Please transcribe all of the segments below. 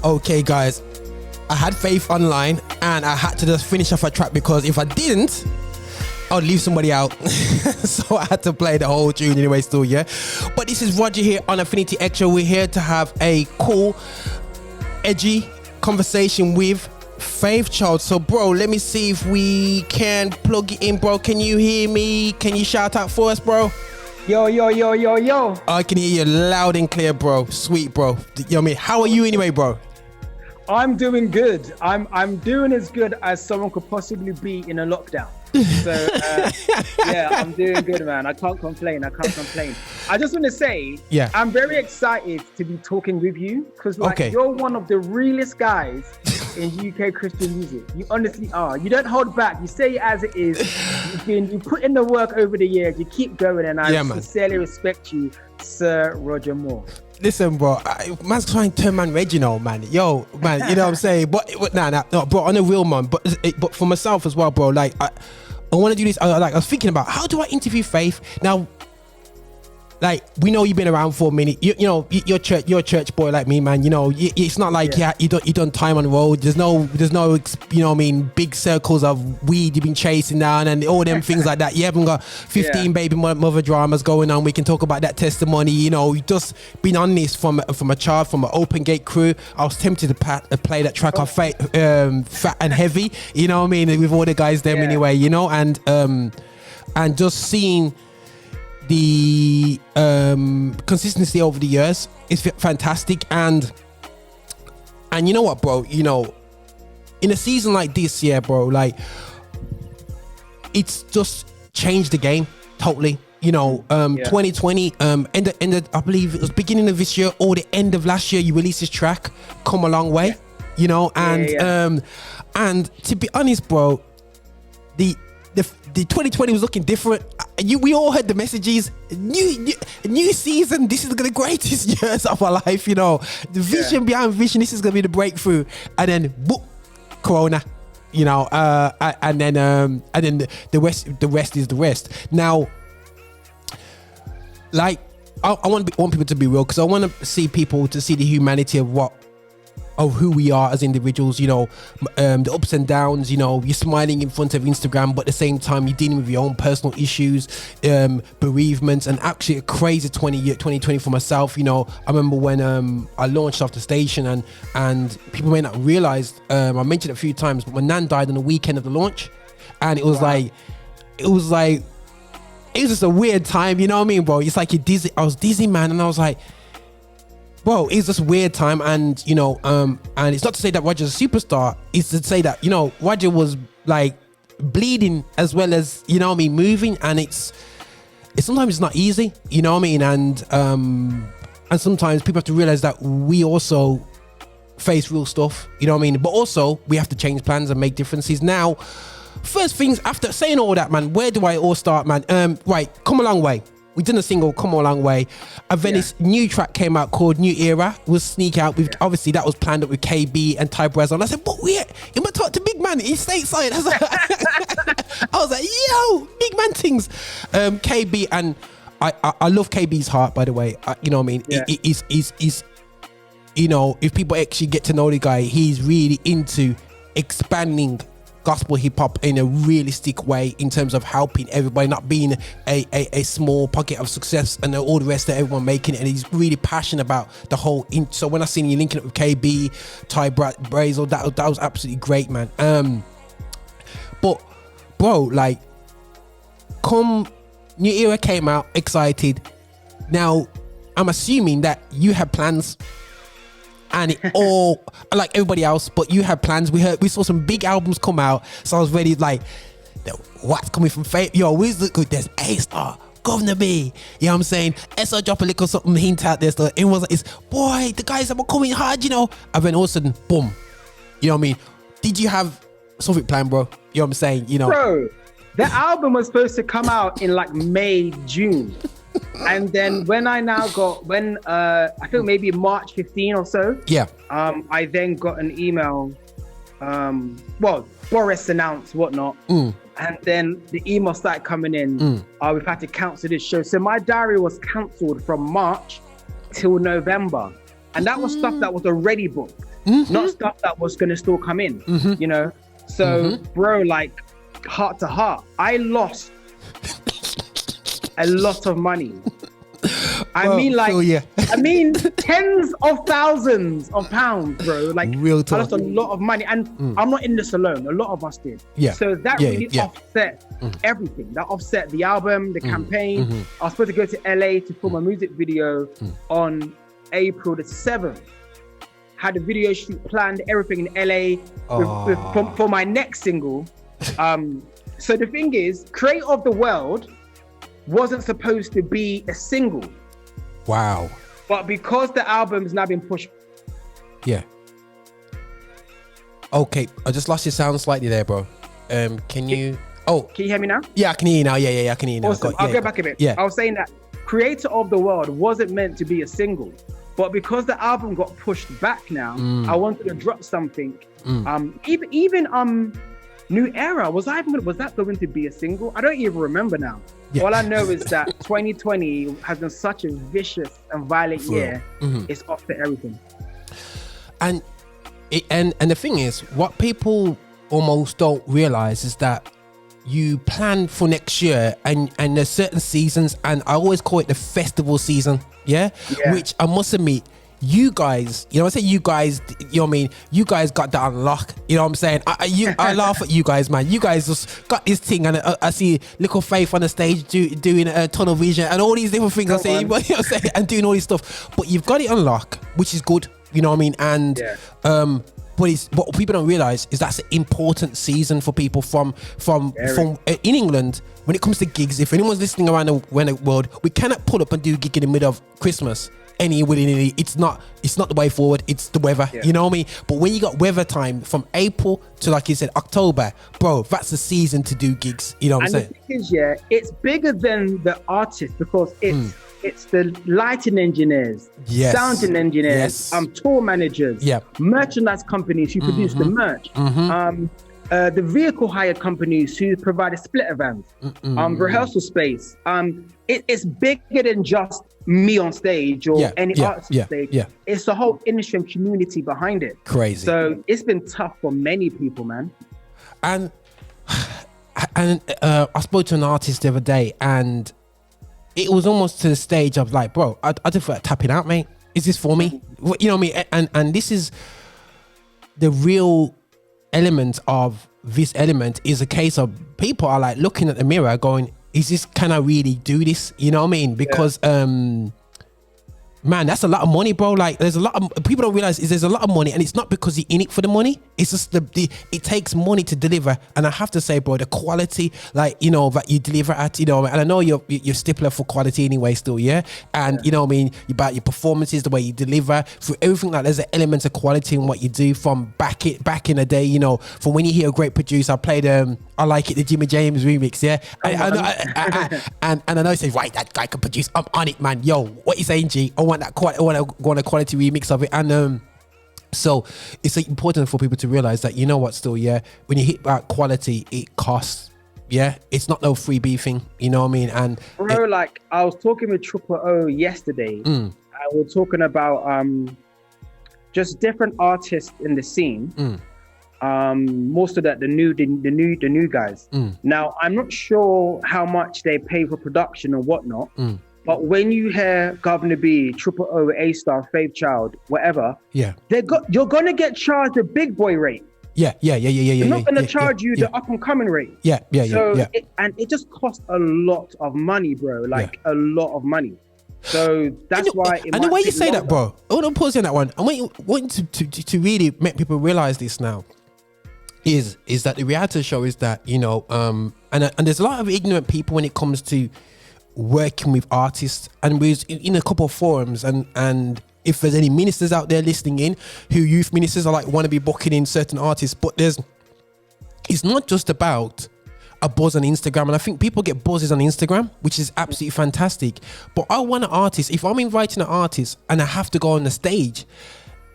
Okay, guys, I had Faith online and I had to just finish off a track because if I didn't, I'd leave somebody out. So I had to play the whole tune anyway still, yeah? But this is Roger here on Affinity Xtra. We're here to have a cool, edgy conversation with Faith Child. So, bro, let me see if we can plug it in, bro. Can you hear me? Can you shout out for us, bro? Yo, yo, yo, yo, yo. I can hear you loud and clear, bro. Sweet, bro. You know what I mean? How are you anyway, bro? I'm doing good. I'm doing as good as someone could possibly be in a lockdown. So yeah, I'm doing good, man. I can't complain. I just want to say, yeah, I'm very excited to be talking with you because you're one of the realest guys in UK Christian music. You honestly are. You don't hold back. You say it as it is. You put in the work over the years. You keep going, and I sincerely respect you, Sir Roger Moore. Listen, bro, man's trying to turn man Reginald, man. Yo, man, you know what I'm saying? But no, bro, on a real man. But for myself as well, bro. Like, I want to do this. I was thinking about how do I interview Faith now. Like, we know you've been around for a minute. You know, you're a church boy like me, man. You know, it's not like you done time on the road. There's no, you know what I mean, big circles of weed you've been chasing down and all them things like that. You haven't got 15 baby mother dramas going on. We can talk about that testimony. You know, you've just been on this from a child, from an open gate crew. I was tempted to play that track off Fat and Heavy. You know what I mean, with all the guys them anyway. You know, and just seeing the consistency over the years is fantastic, and you know what, bro, you know, in a season like this, yeah, bro, like it's just changed the game totally. You know, 2020 ended, I believe it was beginning of this year or the end of last year, you released this track Come a Long Way, you know, and to be honest, bro, the 2020 was looking different. We all heard the messages. New season. This is the greatest years of our life. You know, the vision behind vision. This is gonna be the breakthrough. And then, boom, Corona. You know, and then the rest is the rest. Now, like, I want people to be real because I want to see people to see the humanity of who we are as individuals, you know, the ups and downs. You know, you're smiling in front of Instagram, but at the same time you're dealing with your own personal issues, bereavements, and actually a crazy 2020 for myself. You know, I remember when I launched off the station, and people may not realize, I mentioned it a few times, but my nan died on the weekend of the launch, and it was just a weird time. You know what I mean, bro? It's like you're dizzy. I was dizzy, man, and I was like, bro, it's just a weird time. And you know, and it's not to say that Roger's a superstar, it's to say that, you know, Roger was like bleeding as well as, you know what I mean, moving, and it's sometimes it's not easy, you know what I mean, and sometimes people have to realize that we also face real stuff, you know what I mean, but also we have to change plans and make differences. Now, first things, after saying all that, man, where do I all start, man? Right, Come a Long Way. We did a single, Come a Long Way. And then this new track came out called New Era. We'll sneak out with, obviously that was planned up with KB and Ty Brazil. And I said, what, we at? You might talk to Big Man, he's stateside. I was like, yo, Big Man things. KB, and I love KB's heart, by the way. You know what I mean? He's, you know, if people actually get to know the guy, he's really into expanding gospel hip hop in a realistic way in terms of helping everybody, not being a small pocket of success and all the rest of everyone making it. And he's really passionate about the whole. So when I seen you linking up with KB, Ty Brazil, that was absolutely great, man. But bro, like, New Era came out, excited. Now, I'm assuming that you had plans. And it all, like everybody else, but you had plans. We saw some big albums come out, so I was ready. Like, what's coming from Faith? Yo, where's the good? There's Xtra, Governor B. You know what I'm saying? SO drop a little something hint out there. So it was like, boy, the guys are coming hard, you know. And then all of a sudden, boom. You know what I mean? Did you have something planned, bro? You know what I'm saying? You know, bro, the album was supposed to come out in like May, June. And then when I think maybe March 15 or so, I then got an email, Boris announced whatnot, and then the email started coming in, we've had to cancel this show. So my diary was cancelled from March till November, and that was stuff that was already booked. not stuff that was going to still come in, you know? So, bro, like, heart to heart, I lost a lot of money. I mean, tens of thousands of pounds, bro. Like, real talk. I lost a lot of money, and I'm not in this alone. A lot of us did. Yeah. So that really offset everything. That offset the album, the campaign. I was supposed to go to LA to film a music video on April the 7th. Had a video shoot planned, everything in LA for my next single. So the thing is, Creator of the World wasn't supposed to be a single. Wow. But because the album's now been pushed. Yeah. Okay, I just lost your sound slightly there, bro. Can you hear me now? Yeah, I can hear you now. Yeah, I can hear you now. Awesome. I'll go back a bit. Yeah. I was saying that Creator of the World wasn't meant to be a single. But because the album got pushed back now, I wanted to drop something. Even New Era, was that going to be a single? I don't even remember now. Yeah. All I know is that 2020 has been such a vicious and violent year. It's off to everything. And the thing is, what people almost don't realize is that you plan for next year, and there's certain seasons, and I always call it the festival season. Yeah. Which I must admit, you guys, you know, I say you guys, you know what I mean? You guys got that unlock, you know what I'm saying? I laugh at you guys, man. You guys just got this thing, and I see Little Faith on the stage doing a tunnel vision and all these different things. I say, you know what I'm saying? And doing all this stuff. But you've got it unlocked, which is good, you know what I mean? And but what people don't realize is that's an important season for people from in England. When it comes to gigs, if anyone's listening around the world, we cannot pull up and do a gig in the middle of Christmas. It's not the way forward. It's the weather, you know what I mean? But when you got weather time from April to, like you said, October, bro, that's the season to do gigs. You know what I'm saying? And the thing is, it's bigger than the artist, because it's the lighting engineers, sounding engineers, tour managers, merchandise companies who produce the merch, the vehicle hire companies who provide a splitter vans, rehearsal space. It's bigger than just me on stage or any artist on stage. It's the whole industry and community behind it. Crazy. So it's been tough for many people, man. And I spoke to an artist the other day, and it was almost to the stage of like, bro, I just feel like tapping out, mate. Is this for me? You know what I mean? And this is the real element of this element, is a case of people are like looking at the mirror going, can I really do this? You know what I mean? Because man, that's a lot of money, bro. Like, there's a lot of people don't realize there's a lot of money, and it's not because you're in it for the money. It's just it takes money to deliver. And I have to say, bro, the quality, like, you know, that you deliver at, you know, and I know you're stippler for quality anyway, still, and you know what I mean, about your performances, the way you deliver, through everything. Like, there's an element of quality in what you do from back in the day, you know. From when you hear a great producer, I played I Like It, the Jimmy James remix, and I know you say, right, that guy can produce. I'm on it, man. Yo, what you saying, G? I want that I want to go on a quality remix of it. And so it's important for people to realize that, you know what, still, when you hit that quality, it costs. It's not no freebie thing, you know what I mean? And bro, like, I was talking with Triple O yesterday, and we're talking about just different artists in the scene. Most of that, the new guys. Now, I'm not sure how much they pay for production and whatnot, but when you hear Governor B, Triple O, A-Star, Faith Child, whatever, you're gonna get charged a big boy rate. They're not gonna charge you the up and coming rate. It just costs a lot of money, bro. Like a lot of money. So that's why. And the way you say that, bro. I want to pause on that one. I want to really make people realize this now. Is that the reality show is that, you know, and there's a lot of ignorant people when it comes to working with artists, and we're in a couple of forums, and if there's any ministers out there listening in who youth ministers are like want to be booking in certain artists, but it's not just about a buzz on Instagram, and I think people get buzzes on Instagram, which is absolutely fantastic, but I want an artist, if I'm inviting an artist and I have to go on the stage,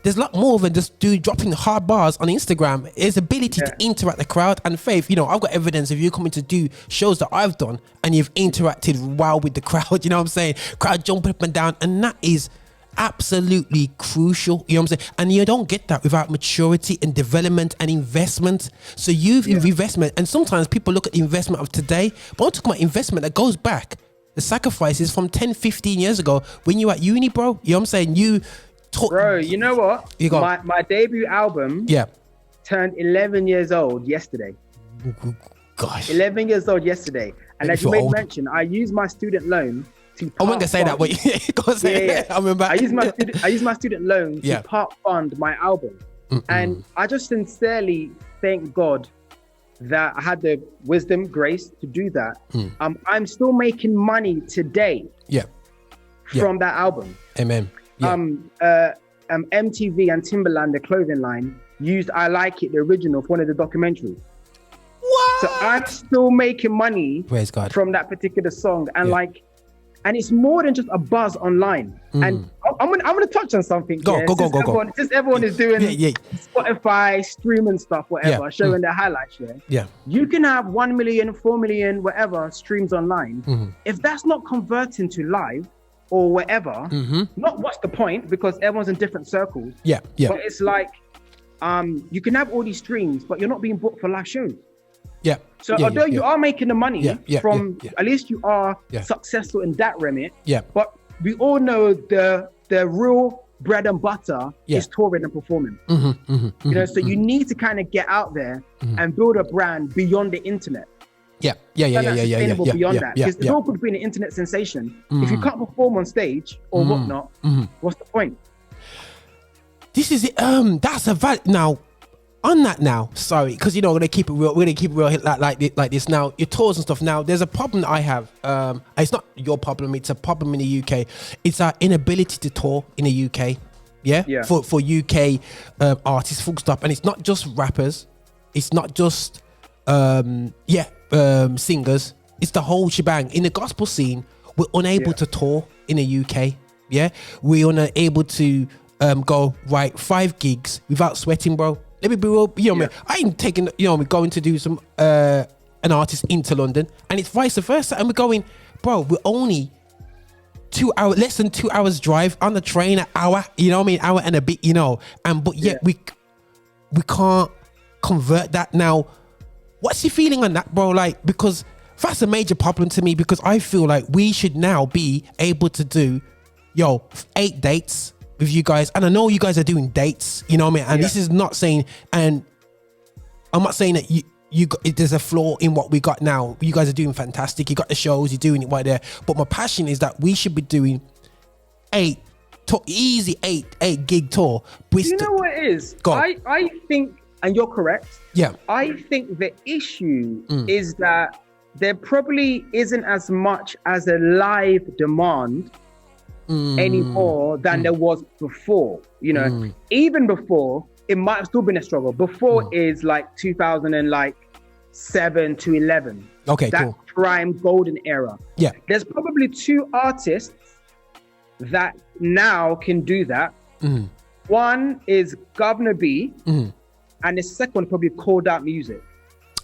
there's a lot more than just dropping hard bars on Instagram. There's ability to interact with the crowd. And Faith, you know, I've got evidence of you coming to do shows that I've done, and you've interacted well with the crowd. You know what I'm saying? Crowd jumping up and down, and that is absolutely crucial. You know what I'm saying? And you don't get that without maturity and development and investment. So investment, and sometimes people look at the investment of today, but I'm talking about investment that goes back. The sacrifices from 10, 15 years ago when you were at uni, bro. You know what I'm saying? Bro, you know what? My debut album turned 11 years old yesterday. Gosh. 11 years old yesterday. And as you made mention, I used my student loan to I wasn't going to say that, but I remember. I used my student loan to part fund my album. And I just sincerely thank God that I had the wisdom, grace to do that. I'm still making money today from that album. Amen. MTV and Timberland, the clothing line, used I Like It, the original, for one of the documentaries. What? So I'm still making money from that particular song. And and it's more than just a buzz online. And I'm gonna touch on something. Go. Since everyone is doing Spotify, streaming stuff, whatever, showing their highlights. You can have 1 million, 4 million, whatever streams online. If that's not converting to live or whatever, not what's the point, because everyone's in different circles. But it's like, you can have all these streams, but you're not being booked for live shows. So although you are making the money at least you are successful in that remit. But we all know the real bread and butter is touring and performing. You know, so you need to kind of get out there and build a brand beyond the internet. Beyond that, because it's all good being an internet sensation. If you can't perform on stage or whatnot, what's the point? This is it. That's a valid now. On that now, sorry, because we're gonna keep it real. We're gonna keep it real like this now. Your tours and stuff. Now, there's a problem that I have. It's not your problem. It's a problem in the UK. It's our inability to tour in the UK. For UK artists, full stop. And it's not just rappers. It's not just singers. It's the whole shebang. In the gospel scene, we're unable to tour in the UK. We're unable to go 5 gigs without sweating, bro. Let me be real, man. I ain't taking, going to do some an artist into London, and it's vice versa. And we're going, bro, we're only less than 2 hours drive on the train, an hour, hour and a bit, but yet we can't convert that. Now, what's your feeling on that, bro? Like, because that's a major problem to me, because I feel like we should now be able to do 8 dates with you guys, and I know you guys are doing dates, and this is not saying, and I'm not saying that there's a flaw in what we got now. You guys are doing fantastic. You got the shows, you're doing it right there. But my passion is that we should be doing 8 gig tour. You know what it is? I think, and you're correct. I think the issue is that there probably isn't as much as a live demand anymore than there was before. Even before, it might have still been a struggle. Before is like 2007 to 11. Okay, that cool. prime golden era. There's probably 2 artists that now can do that. One is Governor B, and the second one probably Called Out Music.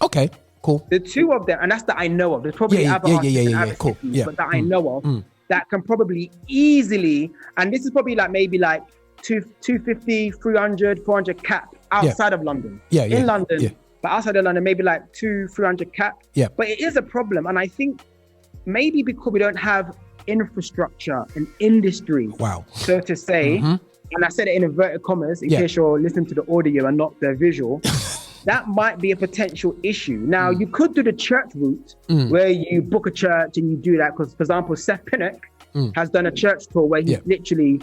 Okay, cool. The 2 of them, and that's that I know of. There's probably other artists cool. But that I know of. That can probably easily, and this is probably maybe 250, 300, 400 cap outside of London. In London, but outside of London, maybe 200-300 cap. But it is a problem, and I think maybe because we don't have infrastructure and industry, so to say, and I said it in inverted commas in case you're listening to the audio and not the visual. That might be a potential issue. Now, you could do the church route where you book a church and you do that. Because, for example, Seth Pinnock has done a church tour where he's literally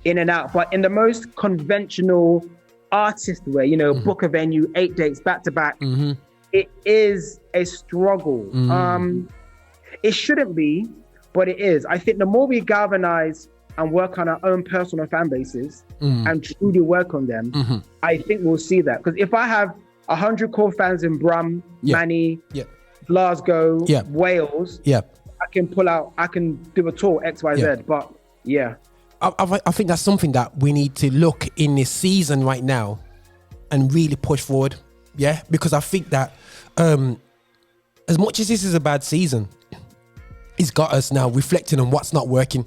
in and out. But in the most conventional artist way, book a venue, 8 dates back to back, it is a struggle. It shouldn't be, but it is. I think the more we galvanize and work on our own personal fan bases and truly work on them, I think we'll see that. Because if I have 100 core fans in Brum, Manny, Glasgow, Wales, I can do a tour XYZ. But I think that's something that we need to look in this season right now and really push forward. Because I think that as much as this is a bad season, it's got us now reflecting on what's not working.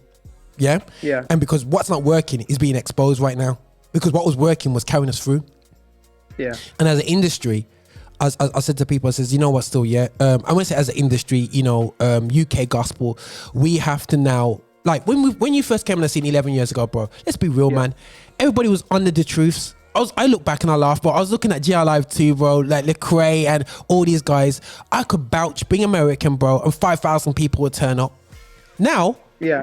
Yeah. Yeah. And because what's not working is being exposed right now. Because what was working was carrying us through. Yeah. And as an industry, as I said to people, I says, you know what, still, yeah. I want to say as an industry, you know, UK gospel, we have to now, like when you first came on the scene 11 years ago, bro, let's be real, man. Everybody was under the truths. I look back and I laugh, but I was looking at GR Live 2, bro, like Lecrae and all these guys. I could vouch being American, bro, and 5,000 people would turn up. Now, yeah,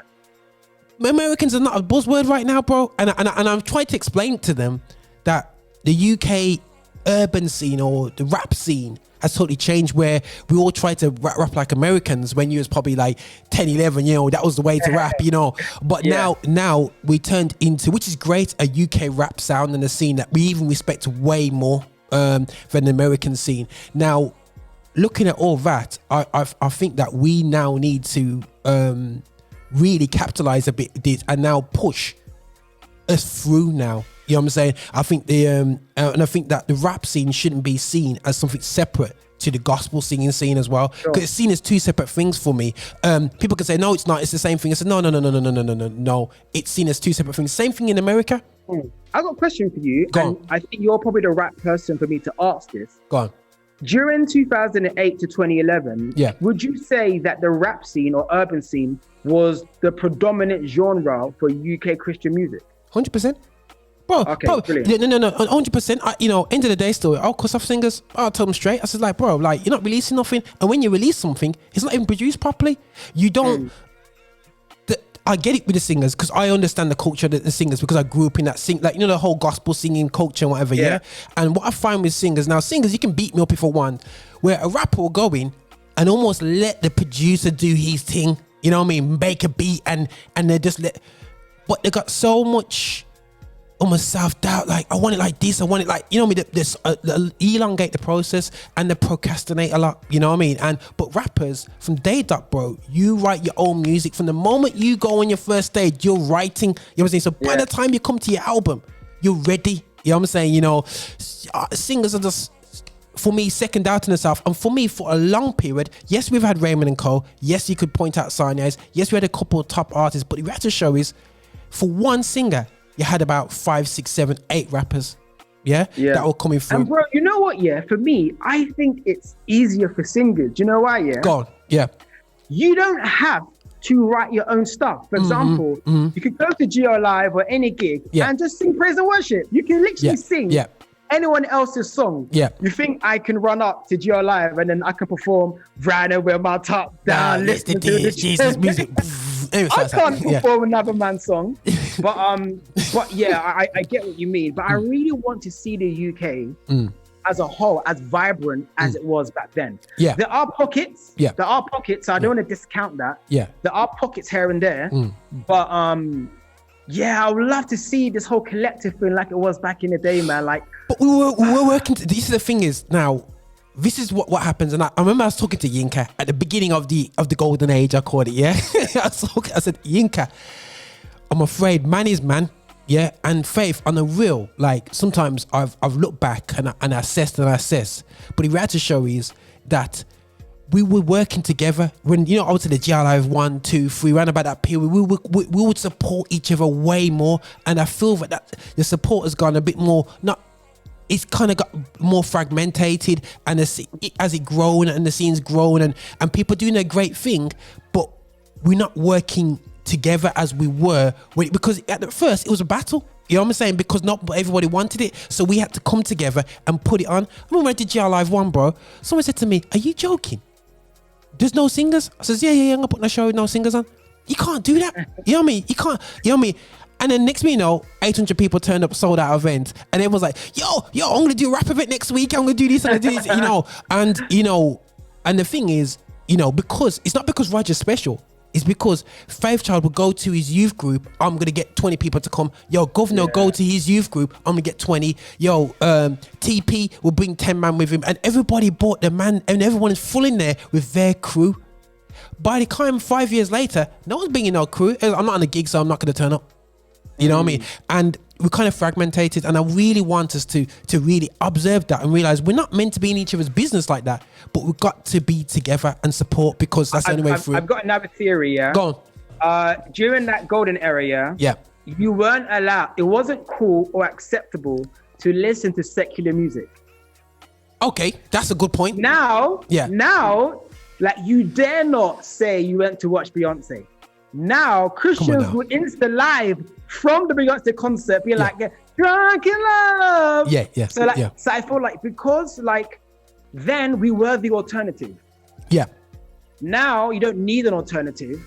Americans are not a buzzword right now, bro. And I'm trying to explain to them that the UK urban scene or the rap scene has totally changed, where we all try to rap like Americans when you was probably like 10, 11, you know, that was the way to rap, you know. But now we turned into, which is great, a UK rap sound and a scene that we even respect way more than the American scene. Now, looking at all that, I think that we now need to really capitalize a bit this and now push us through now. You know what I'm saying? I think and I think that the rap scene shouldn't be seen as something separate to the gospel singing scene as well, because it's seen as two separate things for me. People can say, no, it's not, it's the same thing. I said, no, it's seen as two separate things. Same thing in America. I got a question for you. Go and on. I think you're probably the right person for me to ask this. Go on. During 2008 to 2011, Yeah. would you say that the rap scene or urban scene was the predominant genre for UK Christian music? 100%. Bro, Okay, bro, brilliant. no, 100%. You know, end of the day, still, I'll cuss off singers. I'll tell them straight. I said, like, bro, like, you're not releasing nothing, and when you release something, it's not even produced properly. You don't. I get it with the singers because I understand the culture of the singers, because I grew up in that like, you know, the whole gospel singing culture and whatever. Yeah. And what I find with singers now, you can beat me up if I want, where a rapper will go in and almost let the producer do his thing. You know what I mean? Make a beat and they just but they got so much almost self-doubt, like, I want it like this, I want it like, you know what I mean, this elongate the process and they procrastinate a lot, you know what I mean. But rappers from day dot, bro, you write your own music from the moment you go on your first stage. You're writing, you know what I'm saying. So by the time you come to your album, you're ready, you know what I'm saying. You know, singers are just, for me, second out in themselves. And for me, for a long period, yes, we've had Raymond and Co. Yes, you could point out Sinai's. Yes, we had a couple of top artists, but the reality show is, for one singer, you had about 5, 6, 7, 8 rappers, that were coming through. And bro, you know what? Yeah, for me, I think it's easier for singers. Do you know why? Yeah, go on. Yeah, you don't have to write your own stuff. For example, you could go to GR Live or any gig and just sing praise and worship. You can literally sing anyone else's song. You think I can run up to GR Live and then I can perform riding with my top down, listening to the Jesus music. I can't perform another man's song, but yeah, I get what you mean. But I really want to see the UK as a whole as vibrant as it was back then. There are pockets. There are pockets. So I don't want to discount that. There are pockets here and there, but I would love to see this whole collective thing like it was back in the day, man. Like, but we were working. This is the thing is now. This is what happens, and I remember I was talking to Yinka at the beginning of the golden age, I called it. I said, Yinka, I'm afraid man is man, and faith on the real. Like, sometimes I've looked back and I assessed, but the reality show is that we were working together. When, you know, I was to the GR Live 1, 2, 3, around about that period, we would support each other way more, and I feel that the support has gone a bit more, it's kind of got more fragmented, and as it grown and the scene's grown and people doing a great thing, but we're not working together as we were because at the first it was a battle. You know what I'm saying? Because not everybody wanted it, so we had to come together and put it on. I remember when I did GR Live 1, bro. Someone said to me, "Are you joking? There's no singers?" I says, "Yeah, I'm gonna put a show with no singers on." You can't do that. You know what I mean? You can't. You know what I mean? And then next thing you know, 800 people turned up, sold out event, and everyone's like, yo, I'm gonna do a rap event next week. I'm gonna do this, I'm gonna do this, and the thing is, because it's not because Roger's special. It's because Faith Child will go to his youth group. I'm gonna get 20 people to come. Yo, Governor go to his youth group. I'm gonna get 20. Yo, TP will bring 10 man with him, and everybody bought the man, and everyone is full in there with their crew. By the time 5 years later, no one's bringing no crew. I'm not on a gig, so I'm not gonna turn up. You know what I mean? And we're kind of fragmented, and I really want us to really observe that and realize we're not meant to be in each other's business like that, but we've got to be together and support, because that's the only way through. I've got another theory, Go During that golden era, Yeah. You weren't allowed. It wasn't cool or acceptable to listen to secular music. Okay, that's a good point. Now, Yeah. Now, like you dare not say you went to watch Beyonce. Now Christians will Insta live from the Beyonce concert, being like, "Drunk in love." Yeah, yeah. So I feel like because like then we were the alternative. Yeah. Now you don't need an alternative.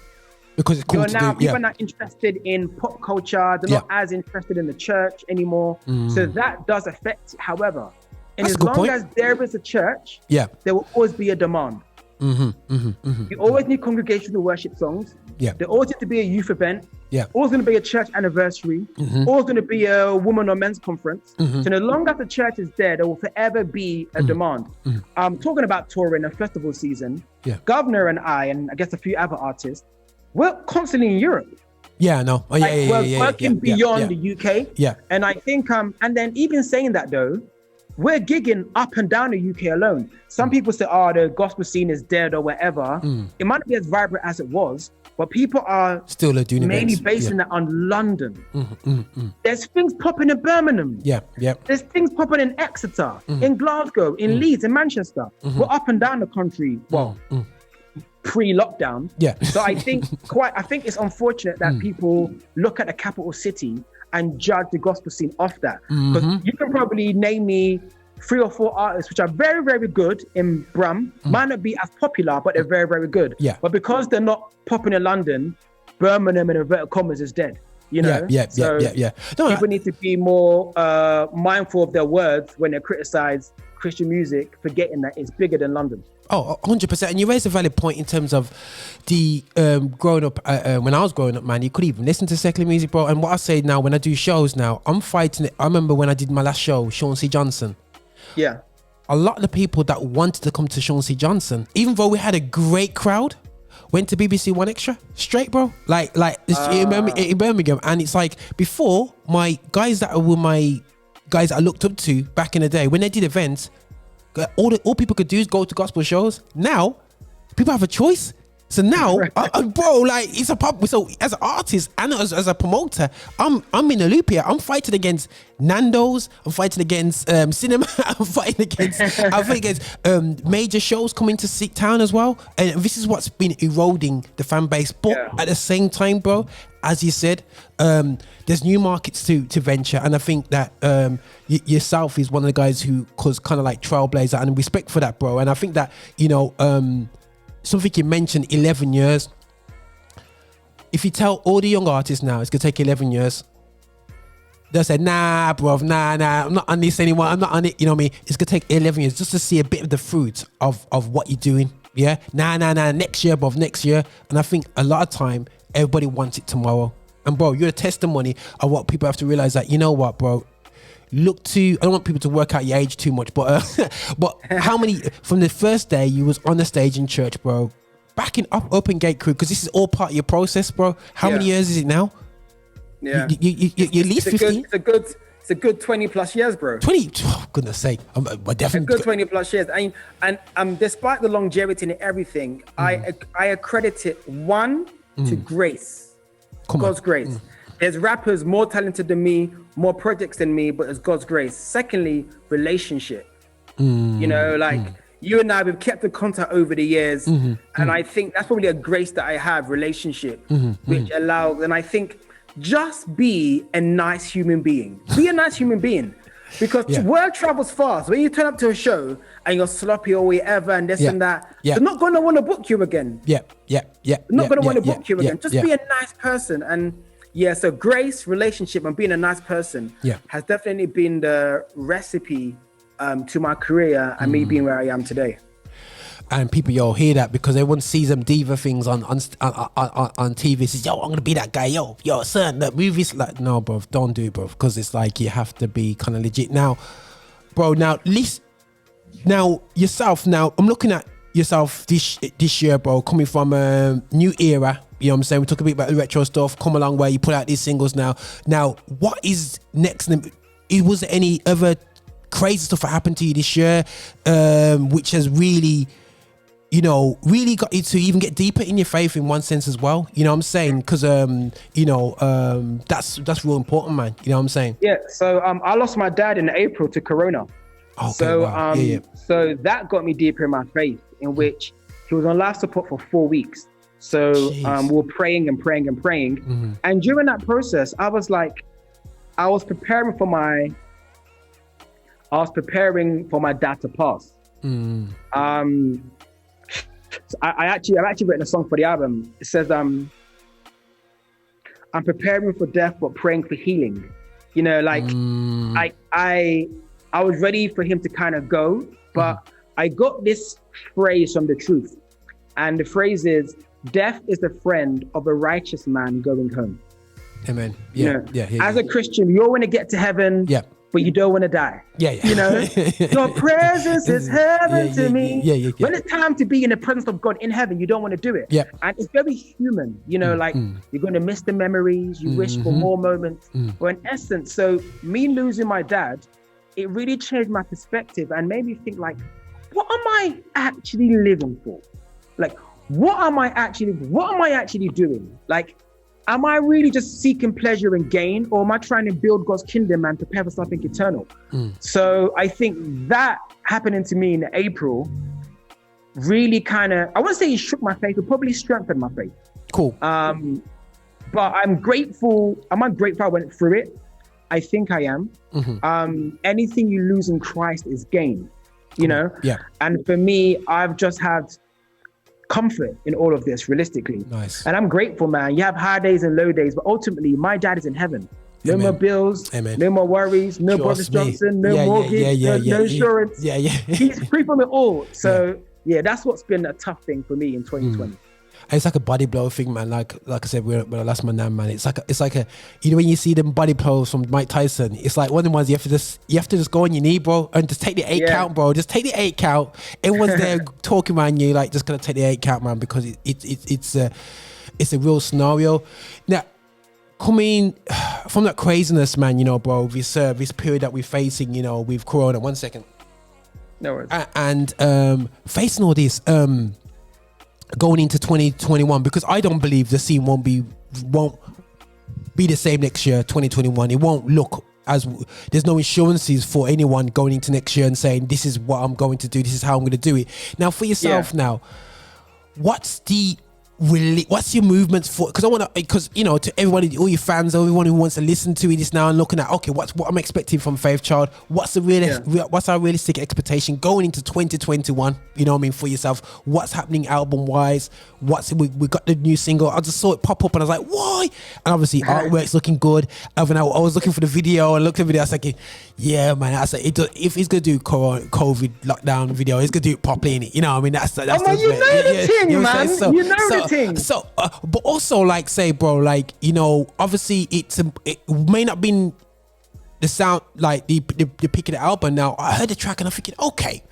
Because it's cool to do. People are not interested in pop culture. They're not as interested in the church anymore. So that does affect it. However, and as long as there is a church, there will always be a demand. You always need congregational worship songs. There always need to be a youth event. Always going to be a church anniversary. Always going to be a woman or men's conference. So as long as the church is there, there will forever be a demand. Talking about touring and festival season, Governor and I guess a few other artists, we're constantly in Europe. Yeah, no. Oh, we're working beyond the UK. Yeah. And I think, and then even saying that though, we're gigging up and down the UK alone. Some people say, the gospel scene is dead or whatever. It might not be as vibrant as it was, but people are still doing mainly basing that on London. There's things popping in Birmingham. There's things popping in Exeter, in Glasgow, in Leeds, in Manchester. We're up and down the country. Well, pre-lockdown. So I think it's unfortunate that people look at the capital city and judge the gospel scene off that. Because you can probably name me 3 or 4 artists which are very, very good in Brum. Might not be as popular, but they're very, very good. But because they're not popping in London, Birmingham in inverted commas is dead. You know? People need to be more mindful of their words when they criticize Christian music, forgetting that it's bigger than London. 100%. And you raised a valid point in terms of the growing up. When I was growing up, man, you could even listen to secular music, bro. And what I say now, when I do shows now, I'm fighting it. I remember when I did my last show, Sean C. Johnson. Yeah. A lot of the people that wanted to come to Sean C. Johnson, even though we had a great crowd, went to BBC One Extra straight, bro. Like in Birmingham. And it's like, before, my guys that were my guys that I looked up to back in the day, when they did events, all people could do is go to gospel shows. Now, people have a choice. So now, bro, like it's a pub. So as an artist and as a promoter, I'm in the loop here. I'm fighting against Nando's. I'm fighting against cinema. I'm fighting against major shows coming to Sick Town as well. And this is what's been eroding the fan base. But at the same time, bro, as you said, there's new markets to venture, and I think that yourself is one of the guys who was kind of like trailblazer, and respect for that, bro. And I think that something you mentioned, 11 years. If you tell all the young artists now it's gonna take 11 years, they'll say, nah, bro, nah, I'm not on this anymore. I'm not on it. You know what I mean? It's gonna take 11 years just to see a bit of the fruit of what you're doing. Yeah, nah, next year, bro, next year. And I think a lot of time, everybody wants it tomorrow. And bro, you're a testimony of what people have to realize, that, you know what, bro, I don't want people to work out your age too much, but how many, from the first day you was on the stage in church, bro, backing up Open Gate Crew, because this is all part of your process, bro. How many years is it now? You at least 15? It's a good 20 plus years, bro. 20? Oh, goodness sake. I'm definitely... A good 20 plus years. And despite the longevity and everything, I accredit it, one, to grace. God's grace. There's rappers more talented than me, more projects than me, but it's God's grace. Secondly, relationship. You know, like you and I, we've kept in contact over the years. And I think that's probably a grace that I have, relationship, which allows, and I think just be a nice human being. Be a nice human being. Because word travels fast. When you turn up to a show and you're sloppy or whatever and this and that, they're not going to want to book you again. They're not going to want to book you again. Just be a nice person. And so grace, relationship, and being a nice person has definitely been the recipe to my career and me being where I am today. And people, hear that, because everyone sees them diva things on TV. Says, yo, I'm gonna be that guy. Yo, son, that movie's like, no, bro, don't do it, bro, because it's like you have to be kind of legit. Now, bro, yourself. Now, I'm looking at yourself this year, bro, coming from a new era. You know what I'm saying? We talk a bit about the retro stuff. Come a long way. You put out these singles now. Now, what is next? Was there any other crazy stuff that happened to you this year, which has really you know, really got you to even get deeper in your faith in one sense as well. You know what I'm saying? Because that's real important, man. You know what I'm saying? Yeah. So I lost my dad in April to Corona. Okay, so wow. So that got me deeper in my faith, in which he was on life support for 4 weeks. So we were praying and praying and praying. Mm-hmm. And during that process, I was preparing for my dad to pass. Mm. So I've actually written a song for the album. It says, I'm preparing for death, but praying for healing. You know, like I was ready for him to kind of go, but I got this phrase from the truth. And the phrase is, death is the friend of a righteous man going home. Amen. Yeah. You know, as a Christian, you all want to get to heaven. Yeah. But you don't want to die. Yeah. You know, your presence is heaven to me. Yeah. When it's time to be in the presence of God in heaven, you don't want to do it. Yeah. And it's very human, you know, like you're going to miss the memories, you wish for more moments. But in essence, so me losing my dad, it really changed my perspective and made me think like, what am I actually living for? Like, what am I actually doing? Like, am I really just seeking pleasure and gain, or am I trying to build God's kingdom and prepare for something eternal? So I think that happening to me in April really kind of, I wouldn't say it shook my faith, it probably strengthened my faith. Cool. But I'm grateful. Am I grateful I went through it? I think I am. Anything you lose in Christ is gain, you know? Yeah. And for me, I've just had comfort in all of this, realistically. Nice. And I'm grateful, man. You have high days and low days, but ultimately my dad is in heaven. No more bills, no more worries, no Boris Johnson, no mortgage, no insurance. He's free from it all. So that's what's been a tough thing for me in 2020. It's like a body blow thing, man. Like I said, when I lost my nan, man, it's like a you know when you see them body blows from Mike Tyson, it's like one of the ones you have to just go on your knee, bro, and just take the 8 count, bro. Just take the 8 count. Everyone's there talking around you, like just gonna take the 8 count, man, because it's a real scenario. Now, coming from that craziness, man, you know, bro, this period that we're facing, you know, with Corona. 1 second. No worries. And facing all this, going into 2021, because I don't believe the scene won't be the same next year, 2021. It won't look as, there's no insurances for anyone going into next year and saying, this is what I'm going to do, this is how I'm going to do it. Now, for yourself now, what's your movements for, because you know, to everybody, all your fans, everyone who wants to listen to it is now looking at, okay, what I'm expecting from Faith Child, what's our realistic expectation going into 2021, you know what I mean, for yourself, what's happening album wise, we got the new single, I just saw it pop up and I was like, why? And obviously artwork's looking good. I was looking for the video and looked at the video, I was like, yeah, man, I said, if he's gonna do COVID lockdown video, he's gonna do it properly in it, you know what I mean, that's man, you know the thing, man, you know the thing. So, but also, like, say, bro, like, you know, obviously it may not been the sound, like the pick of the album. Now I heard the track and I'm thinking, okay,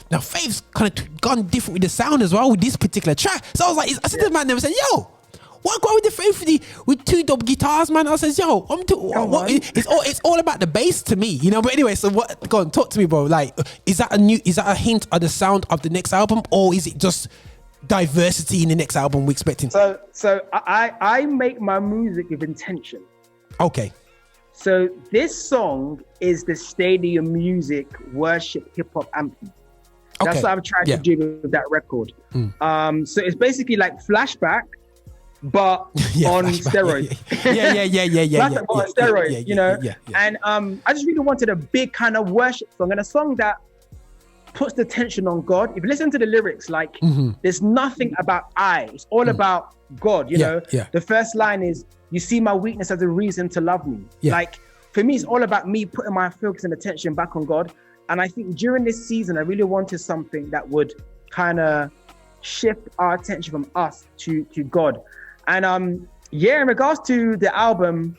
now Faith's kind of gone different with the sound as well with this particular track. So I was like, I said to the man, and said, yo, what go with the Faith with 2 double guitars, man? I says, yo, it's all about the bass to me, you know. But anyway, so what? Go on, talk to me, bro. Like, is that a hint of the sound of the next album, or is it just diversity in the next album we're expecting? So I make my music with intention. Okay. So this song is the stadium music worship hip hop anthem. That's what I've tried to do with that record. So it's basically like Flashback, but on steroids. Flashback on steroids, you know. And I just really wanted a big kind of worship song, and a song that puts the tension on God. If you listen to the lyrics, like there's nothing about it's all about God, you know. The first line is, you see my weakness as a reason to love me. Like, for me, it's all about me putting my focus and attention back on God. And I think during this season, I really wanted something that would kind of shift our attention from us to God. And in regards to the album,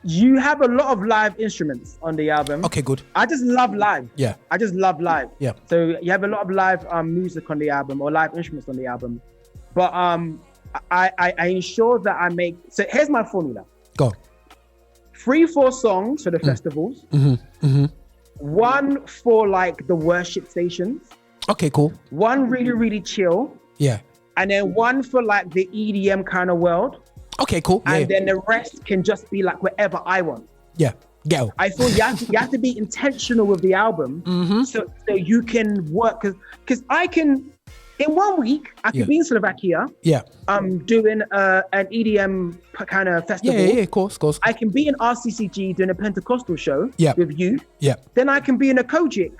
you have a lot of live instruments on the album. Okay, good. I just love live. I just love live. So you have a lot of live music on the album, or live instruments on the album. But I ensure that I make, so here's my formula. Go. 3-4 songs for the festivals. 1 for like the worship stations. Okay, cool. One really, really chill. Yeah. And then one for like the EDM kind of world. Okay, cool. And then the rest can just be like whatever I want. Yeah. Go. I feel you have to be intentional with the album, so you can work, because I can, in 1 week I could be in Slovakia, doing an EDM kind of festival. Yeah, of course. I can be in RCCG doing a Pentecostal show with you. Yeah. Then I can be in a Kojic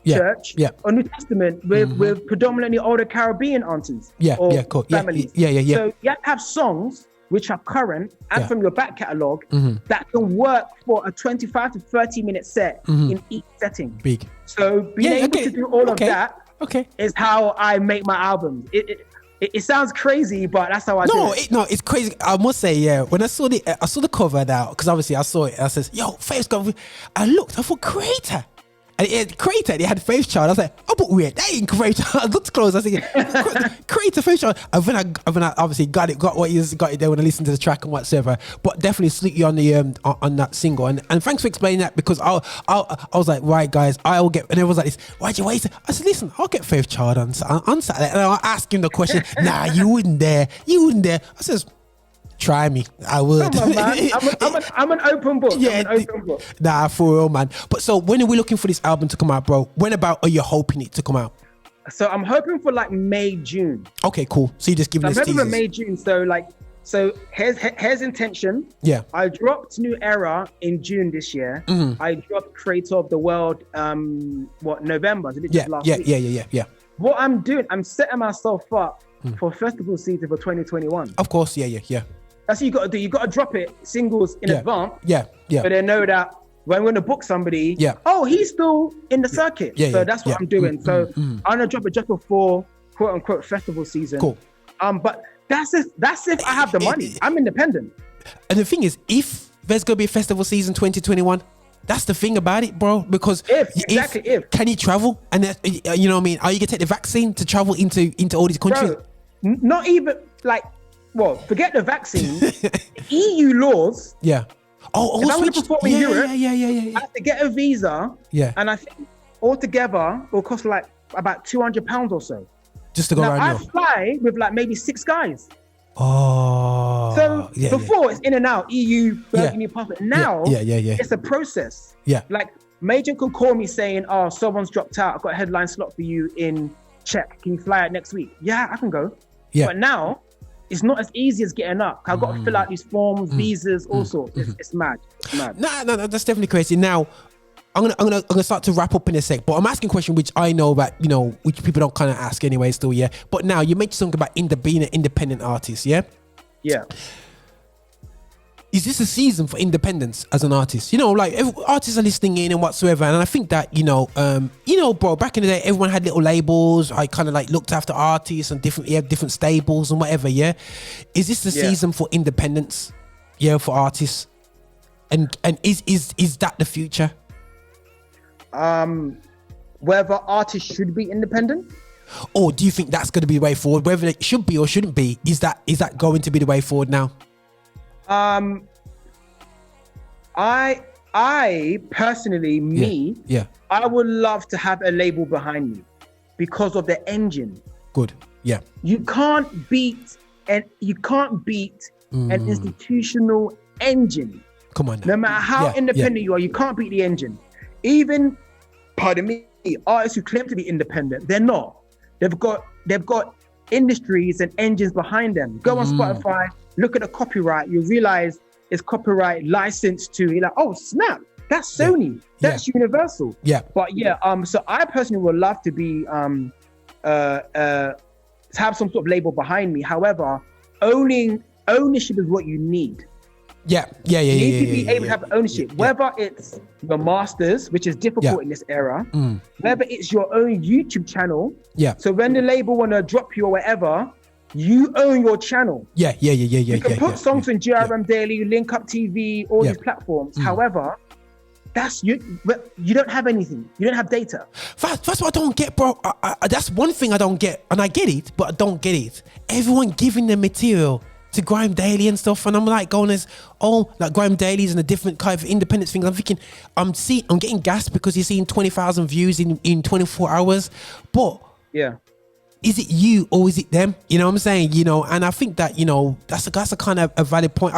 church or New Testament with predominantly older Caribbean aunties. Cool. Families. Yeah. So you have to have songs which are current and from your back catalogue that can work for a 25 to 30 minute set in each setting. Big. So being able to do all of that is how I make my albums. It sounds crazy, but that's how I do it. No, it's crazy. I must say, when I saw the cover now, because obviously I saw it, I says, yo, Faith's got, I looked, I thought, Creator. And it had Faith Child. I was like, oh, but weird. That ain't Creator. I looked close. I was thinking, Creator, Faith Child. And when I obviously got what you got it there when I listened to the track and whatsoever. But definitely salute you on the on that single. And thanks for explaining that, because I was like, right, guys, I'll get. And everyone's like this. Why'd you wait? I said, listen, I'll get Faith Child on Saturday. And I'll ask him the question. Nah, you wouldn't dare. I says, try me. I would. Come on, man. I'm an open book. Yeah, I'm an open book. Nah, for real, man. But so when are we looking for this album to come out, bro? When about are you hoping it to come out? So I'm hoping for like May, June. Okay, cool. So you just giving us teasers. I'm hoping for May, June. So here's intention. Yeah. I dropped New Era in June this year. I dropped Creator of the World, November? Last week. Yeah. What I'm doing, I'm setting myself up for festival season for 2021. Of course, yeah. That's what you got to do. You got to drop it singles in advance. Yeah. So they know that when we're going to book somebody, oh, he's still in the circuit. So that's what I'm doing. So I'm going to drop it just before quote unquote festival season. Cool. But that's if I have the money. I'm independent. And the thing is, if there's going to be a festival season 2021, that's the thing about it, bro. Because if can you travel? And you know what I mean? Are you going to take the vaccine to travel into all these countries? Bro, not even like. Well, forget the vaccine. EU laws. Yeah. If I'm going to perform in Europe, I have to get a visa. Yeah. And I think altogether it will cost like about £200 or so. Just to go around. I fly with like maybe 6 guys. Oh. So before it's in and out, EU, Burgundy passport. Now it's a process. Yeah. Like Major could call me saying, "Oh, someone's dropped out. I've got a headline slot for you in Czech. Can you fly out next week?" Yeah, I can go. Yeah. But now it's not as easy as getting up. I've got to fill out these forms, visas, all sorts. It's mad. It's mad. No, that's definitely crazy. Now, I'm gonna start to wrap up in a sec, but I'm asking a question which I know that which people don't kind of ask anyway. Still, yeah. But now you mentioned something about being an independent artist, yeah. Yeah. Is this a season for independence as an artist? Like artists are listening in and whatsoever, and I think that bro, back in the day, everyone had little labels. I kind of like looked after artists and different stables and whatever. Yeah, is this the season for independence? Yeah, for artists, and is that the future? Whether artists should be independent, or do you think that's going to be the way forward? Whether it should be or shouldn't be, is that going to be the way forward now? I personally, I would love to have a label behind me because of the engine. Good. Yeah. You can't beat an institutional engine. Come on now. No matter how independent you are, you can't beat the engine. Even, pardon me, artists who claim to be independent, they're not. They've got industries and engines behind them. Go on Spotify, look at the copyright, you realize it's copyright licensed to, you're like, oh snap, that's Sony, that's Universal. Yeah. But so I personally would love to be to have some sort of label behind me. However, ownership is what you need. You need to be able to have ownership, whether it's your masters, which is difficult in this era, whether it's your own YouTube channel. So when the label want to drop you or whatever, you own your channel. You can put songs in GRM Daily, Link Up TV, all these platforms. However, that's you don't have anything. You don't have data. That's what I don't get, bro. That's one thing I don't get, and I get it, but I don't get it. Everyone giving them material to Grime Daily and stuff, and I'm like going like Grime Dailies and a different kind of independence thing. I'm thinking, I'm getting gassed because you're seeing 20,000 views in 24 hours, but Yeah. Is it you or is it them? You know what I'm saying? You know, and I think that, you know, that's a kind of a valid point.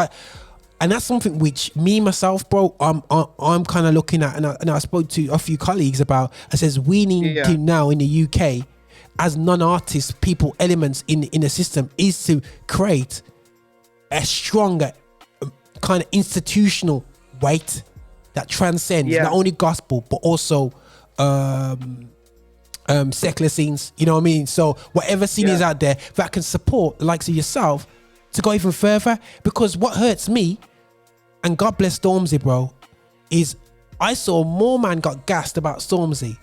And that's something which me, myself, bro, I'm kind of looking at, and I spoke to a few colleagues about. I says we need to now in the UK, as non-artists, people, elements in the system, is to create a stronger kind of institutional weight that transcends not only gospel but also secular scenes. You know what I mean? So whatever scene is out there that can support the likes of yourself to go even further, because what hurts me, and God bless Stormzy, bro, is I saw more man got gassed about Stormzy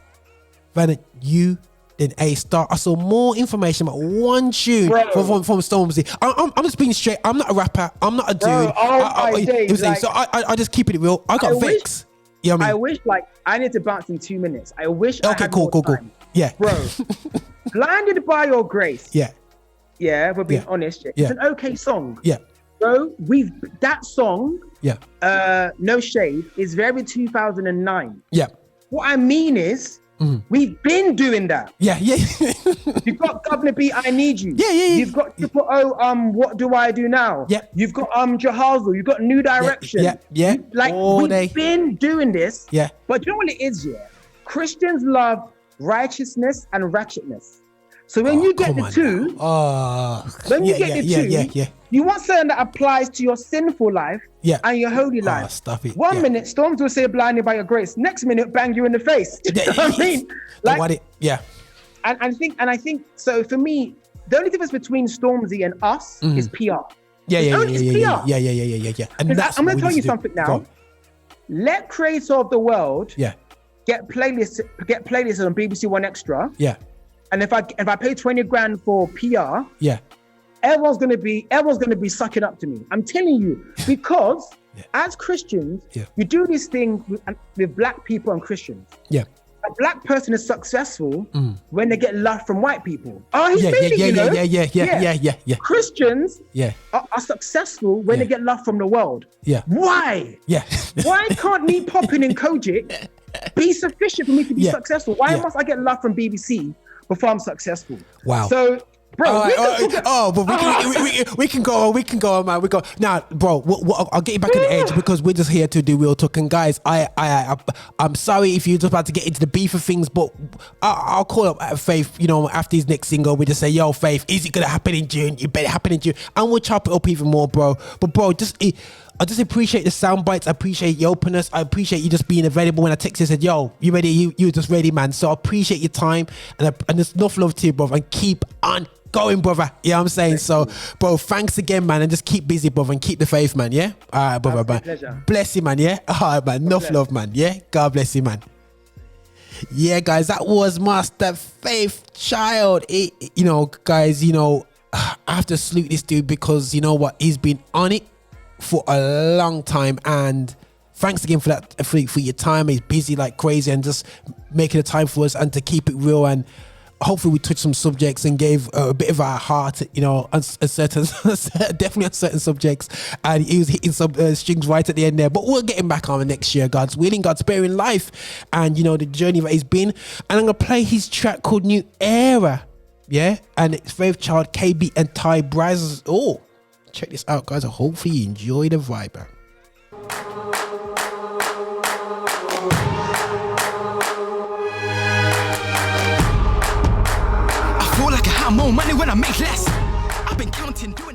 than you than A-Star. I saw more information about one tune from Stormzy. I'm just being straight. I'm not a rapper. I'm not a dude. I just keep it real. I got vexed. You know what I mean? I wish, like, I need to bounce in 2 minutes. I wish I had cool. time. Yeah. Bro, Blinded by Your Grace. Yeah. Yeah, we're being honest. It's an okay song. Yeah. Bro, that song, No Shade, is very 2009. Yeah. What I mean is, we've been doing that. Yeah. You've got Governor B, I Need You. Yeah. You've got Triple O, What Do I Do Now? Yeah. You've got Jahazul. You've got New Direction. Yeah. Like, we've been doing this. Yeah. But you know what it is, Christians love righteousness and ratchetness. So when you get the two, you want something that applies to your sinful life and your holy life. Stop it. 1 minute, Storms will say Blinded by Your Grace. Next minute, bang you in the face. You know what I mean? Like, And I think so. For me, the only difference between Stormzy and us is PR. Yeah. And I'm going to tell you something now. Let creators of the world get playlists on BBC One Extra. Yeah. And if I pay 20 grand for PR, everyone's gonna be sucking up to me. I'm telling you, because as Christians, we do these things with black people and Christians. Yeah. A black person is successful when they get love from white people. Oh, he's made it, yeah. Christians are successful when they get love from the world. Yeah. Why? Yeah. Why can't me popping in Kojic be sufficient for me to be successful? Why must I get love from BBC before I'm successful? Wow. So, bro, we can go on, man. We go now, bro. I'll get you back on the edge because we're just here to do real talk. And guys, I'm sorry if you're just about to get into the beef of things, but I'll call up Faith. You know, after his next single, we just say, "Yo, Faith, is it gonna happen in June? You better happen in June," and we'll chop it up even more, bro. But bro, I just appreciate the sound bites. I appreciate your openness. I appreciate you just being available. When I texted and said, "Yo, you ready? You were just ready, man." So I appreciate your time and there's enough love to you, bro. And keep on going, brother. You know what I'm saying? So, bro, thanks again, man. And just keep busy, brother. And keep the faith, man. Yeah? All right, brother, man. Pleasure. Bless you, man. Yeah? All right, man. Enough love, man. Yeah? God bless you, man. Yeah, guys, that was Master Faith Child. You know, guys, you know, I have to salute this dude because, you know what? He's been on it for a long time. And thanks again for that, for your time. He's busy like crazy and just making the time for us and to keep it real. And hopefully we touched some subjects and gave a bit of our heart, you know, on certain, definitely on certain subjects. And he was hitting some strings right at the end there. But we'll get him back on next year, God's willing, God's sparing life. And, you know, the journey that he's been. And I'm going to play his track called New Era. Yeah? And it's Faith Child, KB and Ty Braz. Oh, check this out, guys. Hopefully you enjoy the vibe, man. More money when I make less. I've been counting, doing